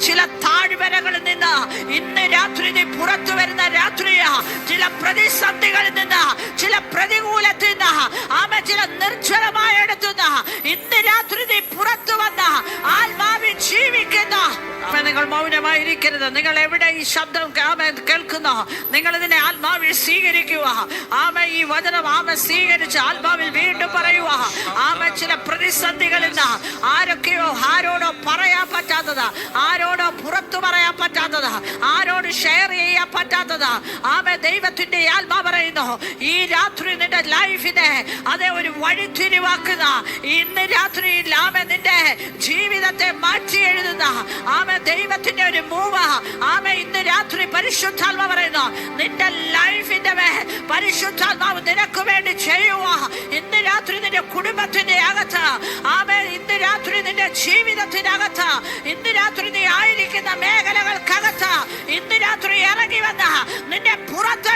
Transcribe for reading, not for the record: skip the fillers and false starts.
ചില താഴ്വരകളിൽ നിന്ന് ഇന്ന് രാത്രി നീ പുറത്തു വരുന്ന രാത്രിയാ. ചില പ്രതിസന്ധികളിൽ നിന്ന്, ചില പ്രതികൂലത്തിൽ നിന്ന്, ചില നിർജ്ജലമായ ഇടത്തുനിന്ന് ഇന്ന് രാത്രി നീ പുറത്തു വന്ന ആത്മാവിൽ ജീവിക്കുന്ന. നിങ്ങൾ മൗനമായിരിക്കരുത്. നിങ്ങൾ എവിടെ ഈ ശബ്ദം കേൾക്കുന്നോ, നിങ്ങൾ ഇതിനെ ആത്മാവിൽ സ്വീകരിക്കുക. ഈ വചനം സ്വീകരിച്ച് ആത്മാവിൽ വീണ്ടും പറയുക. ചില പ്രതിസന്ധികളിൽ നിന്ന് ആരോടോ പറയാൻ പറ്റാത്തത്, ആരോടോ പുറത്തു പറയാൻ പറ്റാത്തത്, ആരോട് ഷെയർ ചെയ്യാൻ പറ്റാത്തത്, ദൈവത്തിന്റെ ആത്മാ പറയുന്നു ഈ രാത്രി നിന്റെ ലൈഫിനെ ഒരു വഴിത്തിരിവാക്കുന്ന, ഇന്ന് രാത്രി നിന്റെ ജീവിതത്തെ മാറ്റി എഴുതുന്ന ദൈവത്തിന്റെ ഒരു മൂവ്. ഇന്ന് രാത്രി പരിശുദ്ധാത്മ പറയുന്നു നിന്റെ ലൈഫിന്റെ പരിശുദ്ധാത്മാവ് നിനക്ക് വേണ്ടി ചെയ്യുക. ഇന്ന് രാത്രി നിന്റെ കുടുംബത്തിന്റെ അകത്ത്, ഇന്ന് രാത്രി നിന്റെ ജീവിതത്തിനകത്ത്, ഇന്ന് രാത്രി നീ ആയിരിക്കുന്ന മേഖലകൾക്കകത്ത് ഇന്ന് രാത്രി ഇറങ്ങി വന്ന നിന്നെ പുറത്ത്